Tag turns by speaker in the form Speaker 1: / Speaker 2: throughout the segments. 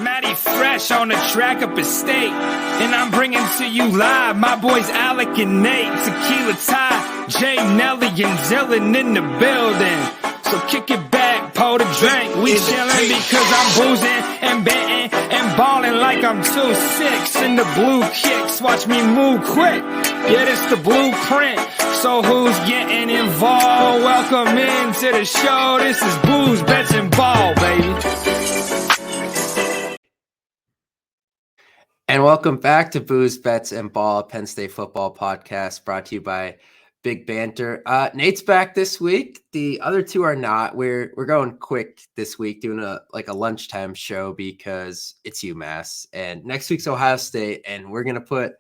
Speaker 1: Matty Fresh on the track up at State. And I'm bringing to you live my boys Alec and Nate. Tequila Ty, Jay, Nelly, and Dylan in the building. So kick it back, pour the drink. We chillin' because I'm boozing and betting and balling like I'm 2-6. And the blue kicks, watch me move quick. Yeah, this the blueprint. So who's getting involved? Welcome into the show. This is Booze, Bets, and Ball, baby.
Speaker 2: And welcome back to Booze, Bets, and Ball, Penn State Football podcast, brought to you by Big Banter. Nate's back this week. The other two are not. We're going quick this week, doing a lunchtime show because it's UMass, and next week's Ohio State, and we're gonna put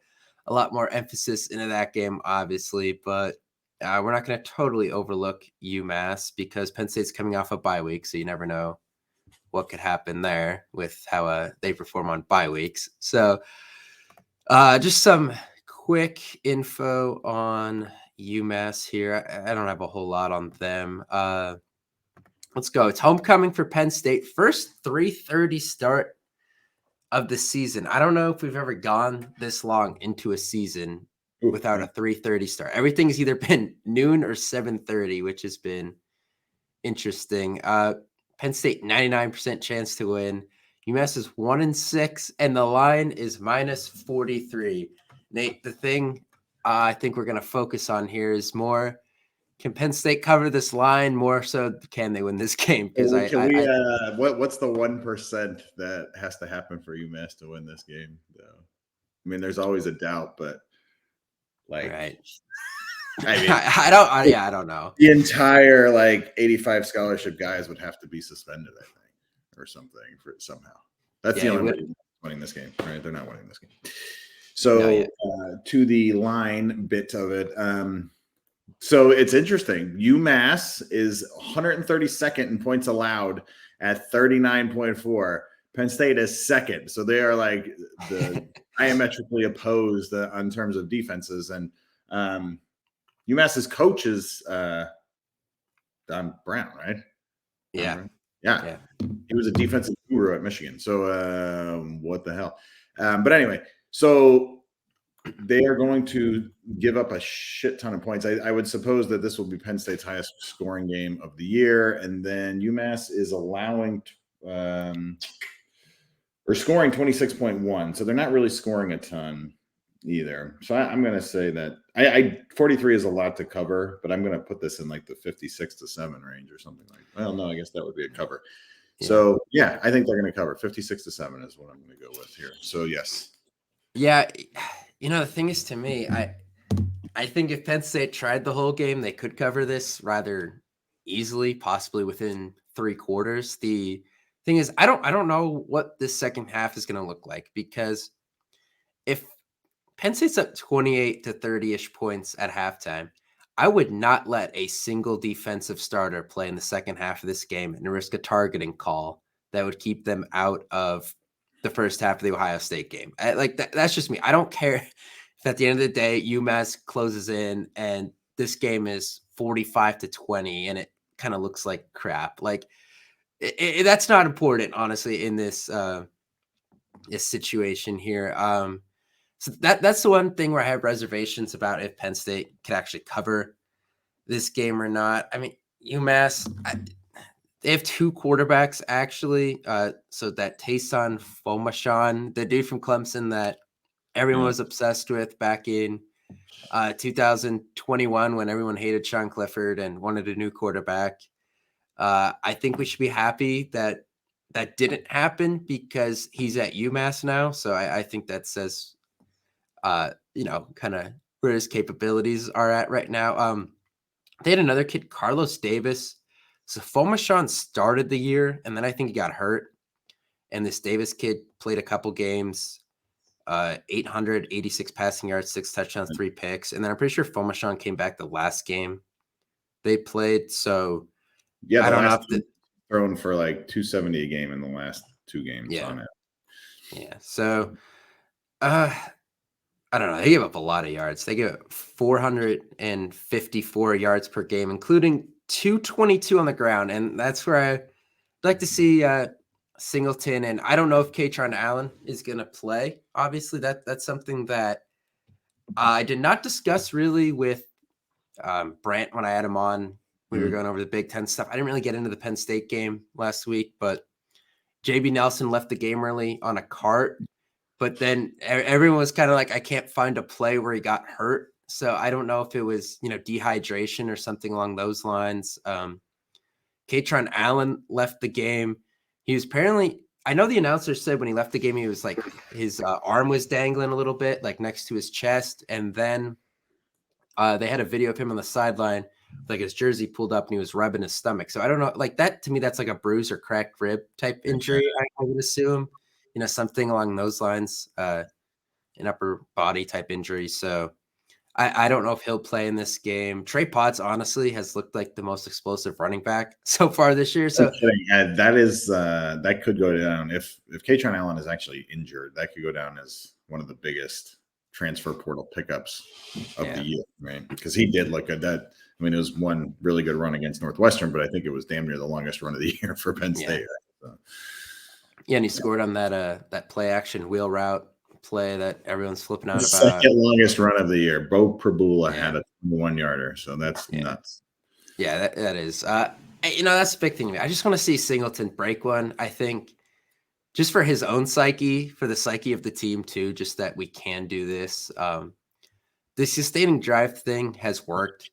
Speaker 2: a lot more emphasis into that game, obviously, but we're not going to totally overlook UMass because Penn State's coming off a bye week, so you never know what could happen there with how they perform on bye weeks. So just some quick info on UMass here. I don't have a whole lot on them. Let's go. It's homecoming for Penn State. First 3:30 start of the season. I don't know if we've ever gone this long into a season without a 3:30 start. Everything's either been noon or 7:30, which has been interesting. Penn State 99% chance to win. UMass is 1-6, and the line is -43. Nate, the thing I think we're going to focus on here is more, can Penn State cover this line? More so, can they win this game? Because
Speaker 3: what's the 1% that has to happen for UMass to win this game? Though, I mean, there's always a doubt, but
Speaker 2: right.
Speaker 3: I mean,
Speaker 2: I don't know.
Speaker 3: The entire 85 scholarship guys would have to be suspended, I think, or something for somehow. That's the only way winning this game, right? They're not winning this game. So to the line bit of it. So it's interesting. UMass is 132nd in points allowed at 39.4. Penn State is second. So they are the diametrically opposed in terms of defenses. And UMass's coach is Don Brown, right?
Speaker 2: Yeah.
Speaker 3: Yeah. He was a defensive guru at Michigan. So what the hell? But anyway, so they are going to give up a shit ton of points. I would suppose that this will be Penn State's highest scoring game of the year. And then UMass is allowing or scoring 26.1. So they're not really scoring a ton either. So I'm going to say that 43 is a lot to cover, but I'm going to put this in the 56-7 range or something like that. Well, no, I guess that would be a cover. Yeah. So, yeah, I think they're going to cover. 56-7 is what I'm going to go with here. So, yes.
Speaker 2: Yeah. The thing is, to me, I think if Penn State tried the whole game, they could cover this rather easily, possibly within 3 quarters. The thing is, I don't know what this second half is going to look like, because if Penn State's up 28 to 30-ish points at halftime, I would not let a single defensive starter play in the second half of this game and risk a targeting call that would keep them out of the first half of the Ohio State game. That's just me. I don't care if at the end of the day UMass closes in and this game is 45-20 and it kind of looks like crap. That's not important, honestly, in this situation here. So that's the one thing where I have reservations about if Penn State could actually cover this game or not. I mean, UMass, they have 2 quarterbacks, actually. So that Tayson Fomashon, the dude from Clemson that everyone was obsessed with back in 2021 when everyone hated Sean Clifford and wanted a new quarterback. I think we should be happy that that didn't happen because he's at UMass now. So I think that says, kind of where his capabilities are at right now. They had another kid, Carlos Davis. So Fomashon started the year, and then I think he got hurt. And this Davis kid played a couple games, 886 passing yards, 6 touchdowns, 3 picks. And then I'm pretty sure Fomashon came back the last game they played. So
Speaker 3: yeah, I don't know if thrown for 270 a game in the last 2 games on it.
Speaker 2: Yeah. So I don't know. They gave up a lot of yards. They gave up 454 yards per game, including 222 on the ground. And that's where I'd like to see Singleton, and I don't know if Katron Allen is going to play. Obviously, that's something that I did not discuss really with Brant when I had him on. We were going over the Big Ten stuff. I didn't really get into the Penn State game last week, but JB Nelson left the game early on a cart. But then everyone was kind of like, I can't find a play where he got hurt. So I don't know if it was, dehydration or something along those lines. Katron Allen left the game. He was apparently, I know the announcer said when he left the game, he was like, his arm was dangling a little bit, like next to his chest. And then they had a video of him on the sideline, like his jersey pulled up and he was rubbing his stomach. So I don't know, like that to me, that's like a bruise or cracked rib type injury, I would assume. Something along those lines, an upper body type injury. So I don't know if he'll play in this game. Trey Potts, honestly, has looked like the most explosive running back so far this year. So
Speaker 3: that could go down. If Katron Allen is actually injured, that could go down as one of the biggest transfer portal pickups of the year, right? Because he did look at that. I mean, it was one really good run against Northwestern, but I think it was damn near the longest run of the year for Penn State. Right? So.
Speaker 2: Yeah, and he scored on that play action wheel route play that everyone's flipping out about.
Speaker 3: Second longest run of the year. Bo Prabula had a 1-yarder, so that's nuts.
Speaker 2: Yeah, that is. That's the big thing. I just want to see Singleton break one. I think just for his own psyche, for the psyche of the team too, just that we can do this. The sustaining drive thing has worked,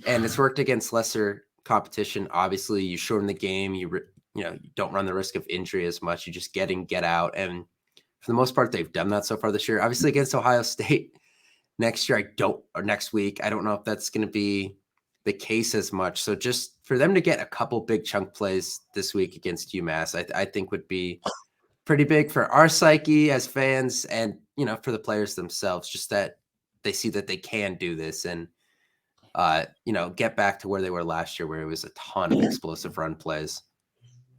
Speaker 2: and it's worked against lesser competition. Obviously, you shorten the game. You don't run the risk of injury as much. You just get in, get out. And for the most part, they've done that so far this year. Obviously against Ohio State next week, I don't know if that's going to be the case as much. So just for them to get a couple big chunk plays this week against UMass, I think would be pretty big for our psyche as fans and, for the players themselves, just that they see that they can do this and, get back to where they were last year, where it was a ton of explosive run plays.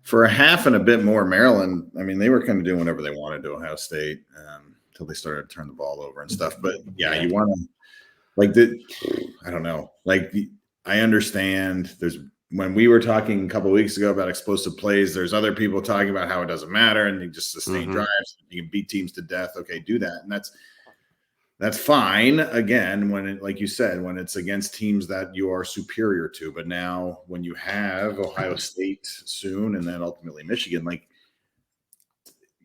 Speaker 3: For a half and a bit more, Maryland, I mean, they were kind of doing whatever they wanted to Ohio State until they started to turn the ball over and stuff. But, you want to, I don't know. I understand when we were talking a couple of weeks ago about explosive plays, there's other people talking about how it doesn't matter and you just sustain drives. You can beat teams to death. Okay, do that. And that's fine. Again, like you said, when it's against teams that you are superior to, but now when you have Ohio State soon and then ultimately Michigan,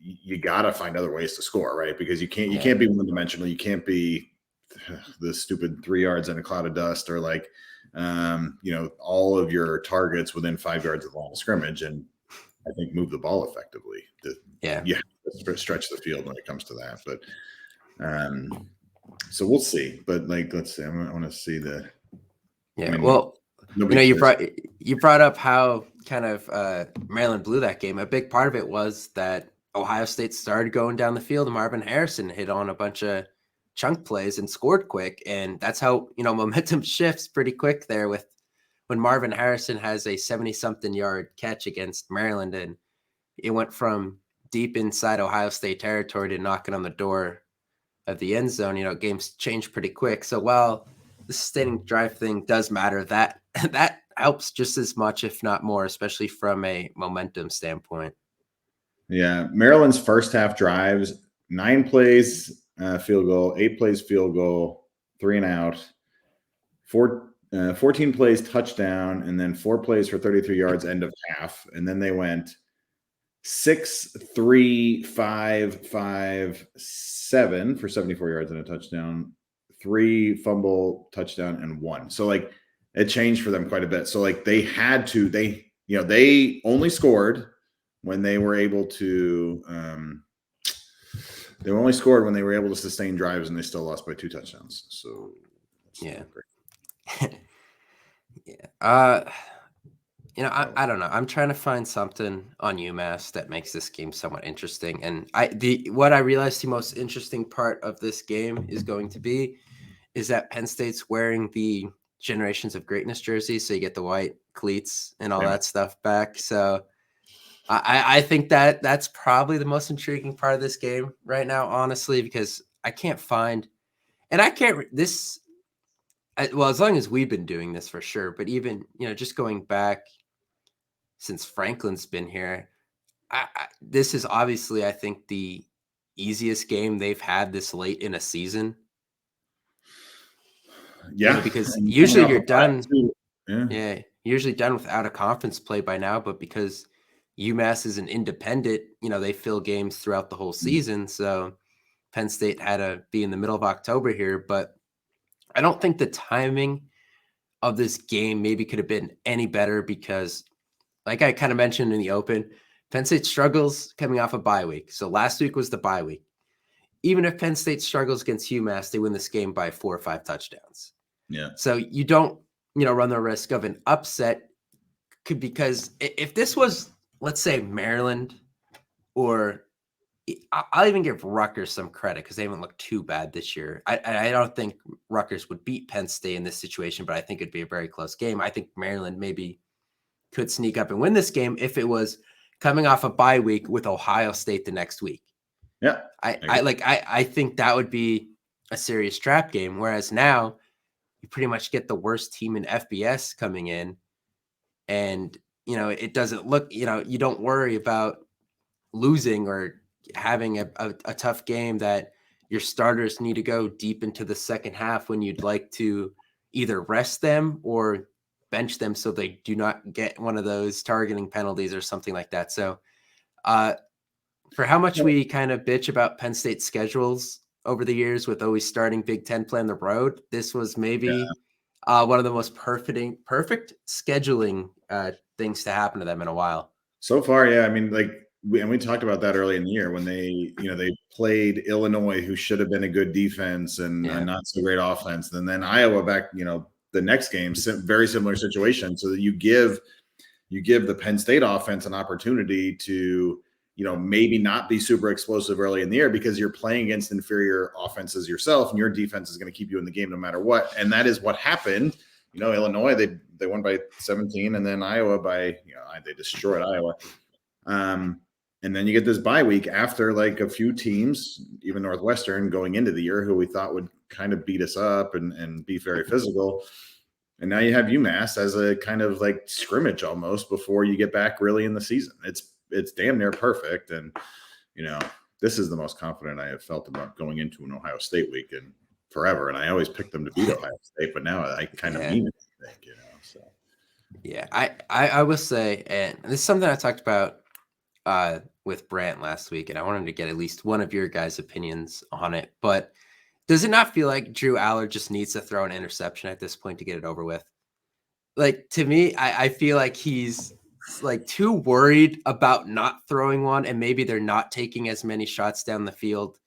Speaker 3: you got to find other ways to score, right? Because you can't be one-dimensional. You can't be the stupid 3 yards in a cloud of dust or all of your targets within 5 yards of the line of scrimmage. And I think move the ball effectively. You have to stretch the field when it comes to that. But, so we'll see, but let's see. I want to see the.
Speaker 2: Yeah, you brought up how kind of Maryland blew that game. A big part of it was that Ohio State started going down the field, and Marvin Harrison hit on a bunch of chunk plays and scored quick, and that's how momentum shifts pretty quick there. With when Marvin Harrison has a 70-something yard catch against Maryland, and it went from deep inside Ohio State territory to knocking on the door of the end zone. Games change pretty quick. So while the sustaining drive thing does matter, that helps just as much, if not more, especially from a momentum standpoint.
Speaker 3: Yeah. Maryland's first half drives, 9 plays, field goal, 8 plays, field goal, 3 and out, 14 plays, touchdown, and then 4 plays for 33 yards, end of half. And then they went 6, 3, 5, 5, 7 for 74 yards and a touchdown, 3 fumble, touchdown, and 1. So it changed for them quite a bit. So they only scored when they were able to sustain drives, and they still lost by 2 touchdowns. So
Speaker 2: great. I don't know. I'm trying to find something on UMass that makes this game somewhat interesting. And what I realized the most interesting part of this game is going to be is that Penn State's wearing the Generations of Greatness jersey, so you get the white cleats and all that stuff back. So I think that's probably the most intriguing part of this game right now, honestly, because I can't find, and I can't this. Well, as long as we've been doing this for sure, but even just going back since Franklin's been here, this is obviously, I think, the easiest game they've had this late in a season.
Speaker 3: Yeah,
Speaker 2: because
Speaker 3: and coming
Speaker 2: usually
Speaker 3: off
Speaker 2: you're
Speaker 3: of that
Speaker 2: done.
Speaker 3: too. Yeah.
Speaker 2: Yeah, usually done without a conference play by now, but because UMass is an independent, they fill games throughout the whole season. So Penn State had to be in the middle of October here, but I don't think the timing of this game maybe could have been any better because, like I kind of mentioned in the open, Penn State struggles coming off a bye week. So last week was the bye week. Even if Penn State struggles against UMass, they win this game by 4 or 5 touchdowns.
Speaker 3: Yeah.
Speaker 2: So you don't, run the risk of an upset because if this was, let's say, Maryland, or I'll even give Rutgers some credit because they haven't looked too bad this year. I don't think Rutgers would beat Penn State in this situation, but I think it'd be a very close game. I think Maryland maybe could sneak up and win this game if it was coming off a bye week with Ohio State the next week.
Speaker 3: Yeah.
Speaker 2: I think that would be a serious trap game. Whereas now you pretty much get the worst team in FBS coming in, and it doesn't look, you don't worry about losing or having a tough game that your starters need to go deep into the second half when you'd like to either rest them or bench them so they do not get one of those targeting penalties or something like that. So for how much we kind of bitch about Penn State schedules over the years with always starting Big Ten play on the road, this was maybe one of the most perfect scheduling things to happen to them in a while.
Speaker 3: So far, yeah. I mean, we talked about that early in the year when they played Illinois, who should have been a good defense and a not so great offense. And then Iowa back, the next game, very similar situation. So that you give the Penn State offense an opportunity to, maybe not be super explosive early in the year because you're playing against inferior offenses yourself and your defense is going to keep you in the game no matter what. And that is what happened. Illinois, they won by 17, and then Iowa by, they destroyed Iowa. And then you get this bye week after like a few teams, even Northwestern going into the year, who we thought would kind of beat us up and be very physical. And now you have UMass as a kind of like scrimmage almost before you get back really in the season. It's damn near perfect. And, this is the most confident I have felt about going into an Ohio State week in forever. And I always pick them to beat Ohio State, but now I kind of mean it, I think, so.
Speaker 2: Yeah, I will say, and this is something I talked about with Brant last week, and I wanted to get at least one of your guys' opinions on it. But does it not feel like Drew Aller just needs to throw an interception at this point to get it over with? Like, to me, I feel like he's like too worried about not throwing one, and maybe they're not taking as many shots down the field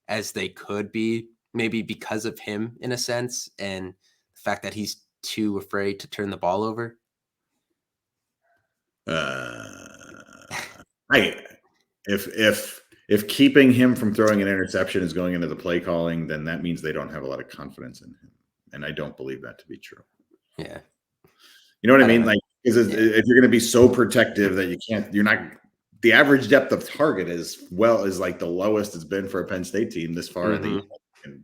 Speaker 2: as they could be, maybe because of him in a sense, and the fact that he's too afraid to turn the ball over.
Speaker 3: If keeping him from throwing an interception is going into the play calling, then that means they don't have a lot of confidence in him, and I don't believe that to be true.
Speaker 2: Yeah,
Speaker 3: you know what I mean? Like, if you're going to be so protective that you're not. The average depth of target is like the lowest it's been for a Penn State team this far in the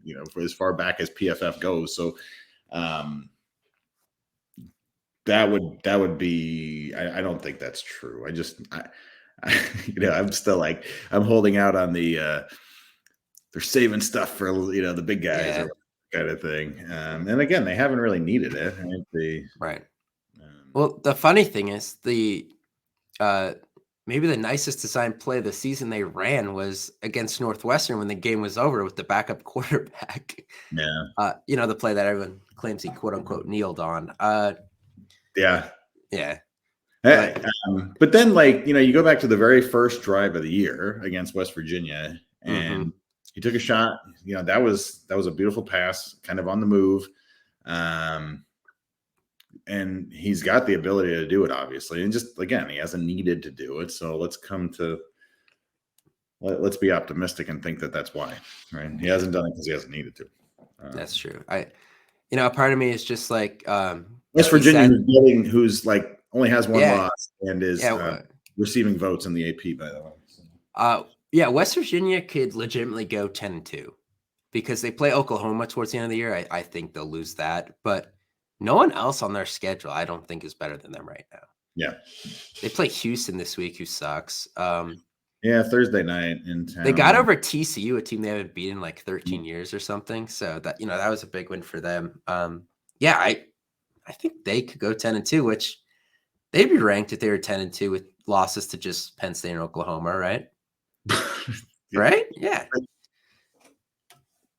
Speaker 3: year, for as far back as PFF goes. So, that would be. I don't think that's true. I'm still like I'm holding out on the they're saving stuff for the big guys or kind of thing. And again, they haven't really needed it.
Speaker 2: Right. Well, the funny thing is maybe the nicest design play of the season they ran was against Northwestern when the game was over with the backup quarterback.
Speaker 3: Yeah.
Speaker 2: The play that everyone claims he quote unquote kneeled on.
Speaker 3: Yeah.
Speaker 2: But
Speaker 3: then, you go back to the very first drive of the year against West Virginia, and he took a shot. That was a beautiful pass, kind of on the move. And he's got the ability to do it, obviously. And just, again, he hasn't needed to do it. So let's be optimistic and think that that's why, right? He hasn't done it because he hasn't needed to.
Speaker 2: That's true. A part of me is just like
Speaker 3: West Virginia, who's like only has one loss and is receiving votes in the AP, by the way.
Speaker 2: West Virginia could legitimately go 10-2 because they play Oklahoma towards the end of the year. I think they'll lose that, but no one else on their schedule, I don't think, is better than them right now.
Speaker 3: Yeah.
Speaker 2: They play Houston this week, who sucks.
Speaker 3: Yeah, Thursday night in town.
Speaker 2: They got over TCU, a team they haven't beaten in like 13 years or something. So that that was a big win for them. Yeah, I think they could go 10-2, which they'd be ranked if they were 10-2 with losses to just Penn State and Oklahoma, right? Right? Yeah.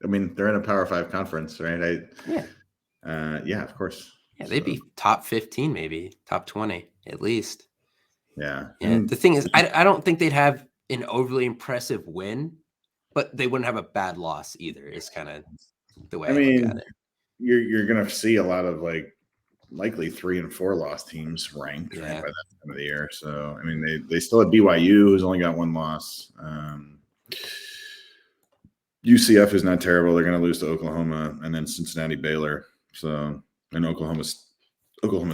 Speaker 3: I mean, they're in a Power 5 conference, right?
Speaker 2: Yeah,
Speaker 3: of course.
Speaker 2: Yeah, they'd be top 15, maybe top 20 at least.
Speaker 3: Yeah.
Speaker 2: Yeah. The thing is, I don't think they'd have an overly impressive win, but they wouldn't have a bad loss either. Is kind of the way I look at it.
Speaker 3: You're gonna see a lot of likely 3 and 4 loss teams ranked right, by that time of the year. So I mean, they still have BYU, who's only got 1 loss. UCF, who's not terrible. They're going to lose to Oklahoma, and then Cincinnati, Baylor. So and Oklahoma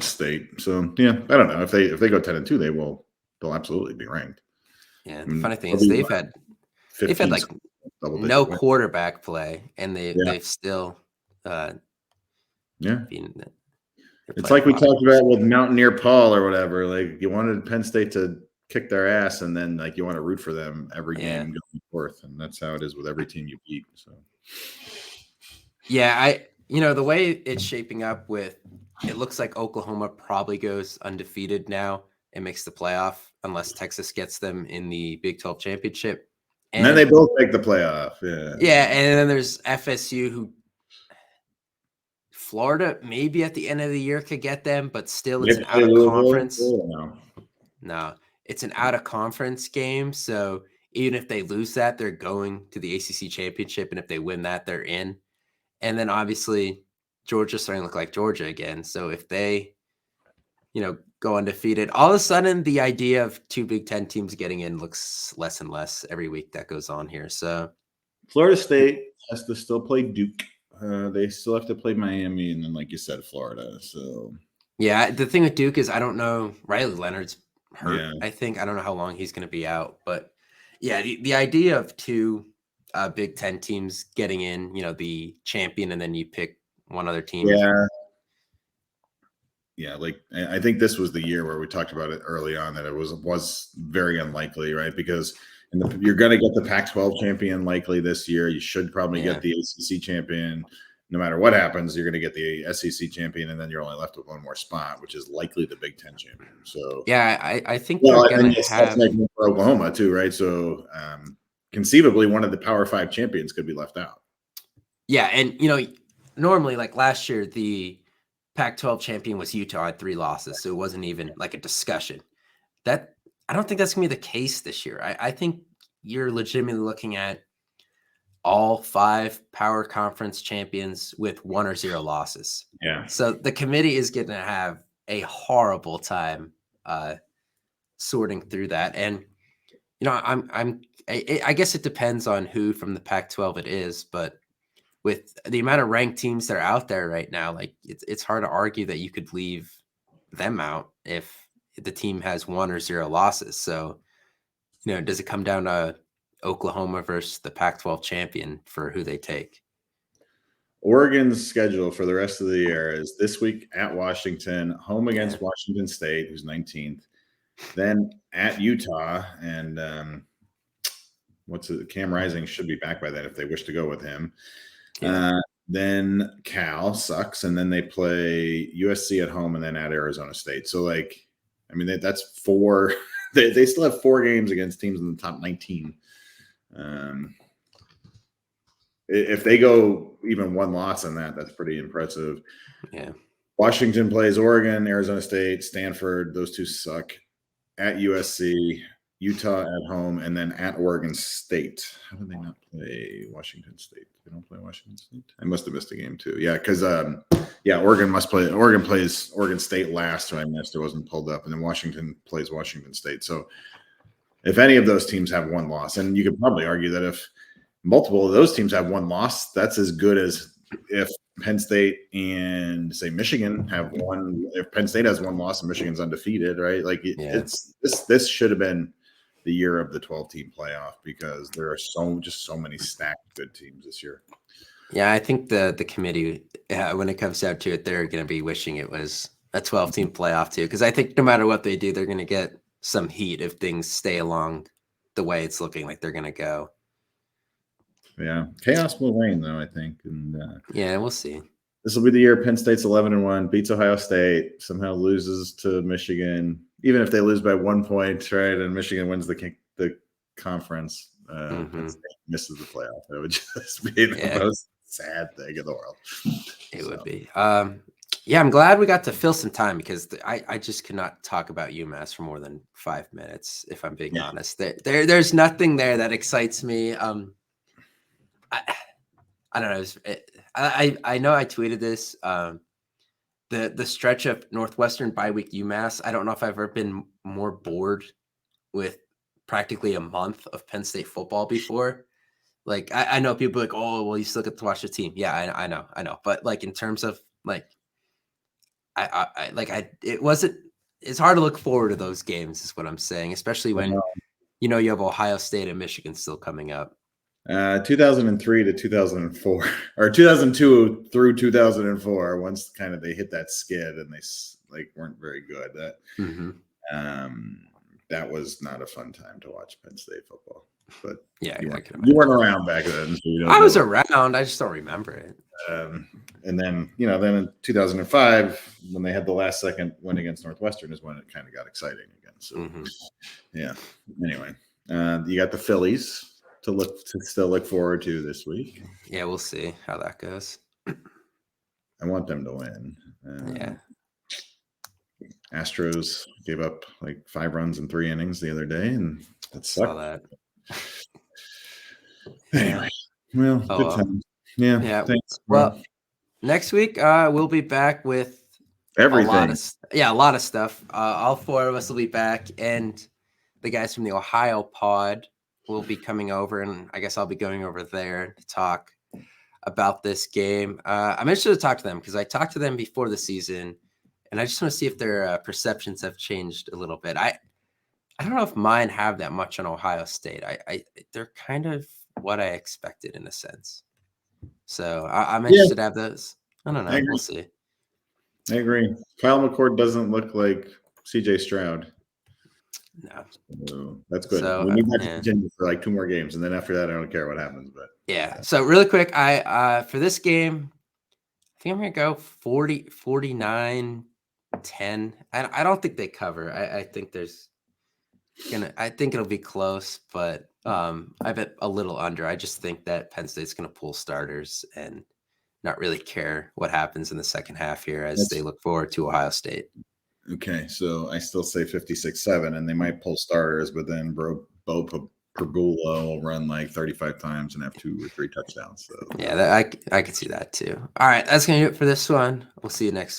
Speaker 3: State. So yeah, I don't know if they go 10-2, they'll absolutely be ranked.
Speaker 2: Yeah, the funny thing is they've had like no quarterback play, and they've still
Speaker 3: It's like we talked about with Mountaineer Paul or whatever. Like you wanted Penn State to kick their ass, and then you want to root for them every game going forth, and that's how it is with every team you beat. So
Speaker 2: yeah, the way it's shaping up it looks like Oklahoma probably goes undefeated now and makes the playoff unless Texas gets them in the Big 12 championship.
Speaker 3: And then they both make the playoff.
Speaker 2: Yeah, and then there's FSU, who Florida maybe at the end of the year could get them, but still it's an out of conference. No, it's an out of conference game. So even if they lose that, they're going to the ACC championship. And if they win that, they're in. And then obviously Georgia's starting to look like Georgia again. So if they, go undefeated, all of a sudden the idea of 2 Big Ten teams getting in looks less and less every week that goes on here. So
Speaker 3: Florida State has to still play Duke. They still have to play Miami, and then, like you said, Florida. So
Speaker 2: yeah, the thing with Duke is I don't know. Riley Leonard's hurt. Yeah. I don't know how long he's going to be out, but yeah, the idea of 2 Big Ten teams getting in, the champion, and then you pick one other team.
Speaker 3: Yeah, I think this was the year where we talked about it early on that it was very unlikely, right? Because you're going to get the Pac-12 champion likely this year. You should probably get the ACC champion. No matter what happens, you're going to get the SEC champion, and then you're only left with 1 more spot, which is likely the Big Ten champion. So
Speaker 2: yeah, I think they're going to have
Speaker 3: for Oklahoma too, right? So conceivably, one of the Power 5 champions could be left out.
Speaker 2: Yeah, and normally like last year, the Pac-12 champion was Utah at 3 losses, so it wasn't even like a discussion. That I don't think that's going to be the case this year. I think you're legitimately looking at all 5 power conference champions with 1 or 0 losses.
Speaker 3: Yeah.
Speaker 2: So the committee is going to have a horrible time sorting through that. And I guess it depends on who from the Pac-12 it is, but with the amount of ranked teams that are out there right now, like it's hard to argue that you could leave them out if the team has 1 or 0 losses. So, does it come down to Oklahoma versus the Pac-12 champion for who they take?
Speaker 3: Oregon's schedule for the rest of the year is this week at Washington, home against Washington State, who's 19th, then at Utah, and Cam Rising should be back by then if they wish to go with him. Then Cal sucks, and then they play USC at home and then at Arizona State. So, that's 4. They still have 4 games against teams in the top 19. If they go even 1 loss on that's pretty impressive.
Speaker 2: Yeah.
Speaker 3: Washington plays Oregon, Arizona State, Stanford. Those 2 suck. At USC, Utah at home, and then at Oregon State. How did they not play Washington State? They don't play Washington State. I must have missed a game too. Yeah, because Oregon plays Oregon State last, so I missed. It wasn't pulled up, and then Washington plays Washington State. So if any of those teams have 1 loss, and you could probably argue that if multiple of those teams have 1 loss, that's as good as if Penn State and say Michigan have 1. If Penn State has 1 loss and Michigan's undefeated, right? It's this should have been the year of the 12-team playoff because there are so many stacked good teams this year.
Speaker 2: Yeah, I think the committee, when it comes down to it, they're going to be wishing it was a 12-team playoff too, because I think no matter what they do, they're going to get some heat if things stay along the way it's looking like they're going to go.
Speaker 3: Yeah, chaos will reign though, I think, and
Speaker 2: yeah, we'll see.
Speaker 3: This will be the year Penn State's 11-1, beats Ohio State, somehow loses to Michigan, even if they lose by 1 point, right? And Michigan wins the conference. Penn State misses the playoff. That would just be the most sad thing in the world.
Speaker 2: It would be. Yeah, I'm glad we got to fill some time because I just cannot talk about UMass for more than 5 minutes, if I'm being honest. There's nothing there that excites me. I don't know. I know I tweeted this. The stretch of Northwestern bye week UMass. I don't know if I've ever been more bored with practically a month of Penn State football before. Like I know people are like, oh, well, you still get to watch the team. Yeah, I know. But like in terms of like, it's hard to look forward to those games is what I'm saying, especially when, you have Ohio State and Michigan still coming up.
Speaker 3: 2003 to 2004 or 2002 through 2004, once kind of they hit that skid and they weren't very good. That was not a fun time to watch Penn State football. But
Speaker 2: yeah,
Speaker 3: you weren't around back then. So
Speaker 2: I was around. I just don't remember it.
Speaker 3: And then, then in 2005, when they had the last second win against Northwestern, is when it kind of got exciting again. So, yeah. Anyway, you got the Phillies to still look forward to this week.
Speaker 2: Yeah, we'll see how that goes.
Speaker 3: I want them to win.
Speaker 2: Yeah.
Speaker 3: Astros gave up like 5 runs in 3 innings the other day, and that sucked.
Speaker 2: Saw that.
Speaker 3: Anyway, well, good time. Yeah. Thanks.
Speaker 2: Well, next week we'll be back with
Speaker 3: everything.
Speaker 2: A lot of stuff. All 4 of us will be back, and the guys from the Ohio pod will be coming over, and I guess I'll be going over there to talk about this game. I'm interested to talk to them because I talked to them before the season, and I just want to see if their perceptions have changed a little bit. I don't know if mine have that much on Ohio State. They're kind of what I expected in a sense. So I'm interested to have those. I don't know. We'll see.
Speaker 3: I agree. Kyle McCord doesn't look like CJ Stroud.
Speaker 2: No.
Speaker 3: So that's good.
Speaker 2: So,
Speaker 3: we need that to continue for like 2 more games, and then after that, I don't care what happens. But
Speaker 2: yeah. So really quick, I for this game, I think I'm gonna go 49-10. I don't think they cover. I think it'll be close, but I bet a little under. I just think that Penn State's gonna pull starters and not really care what happens in the second half here as they look forward to Ohio State.
Speaker 3: Okay, so I still say 56-7, and they might pull starters, but then Bo Pergula will run like 35 times and have 2 or 3 touchdowns. So
Speaker 2: yeah, I could see that too. All right, that's gonna do it for this one. We'll see you next week.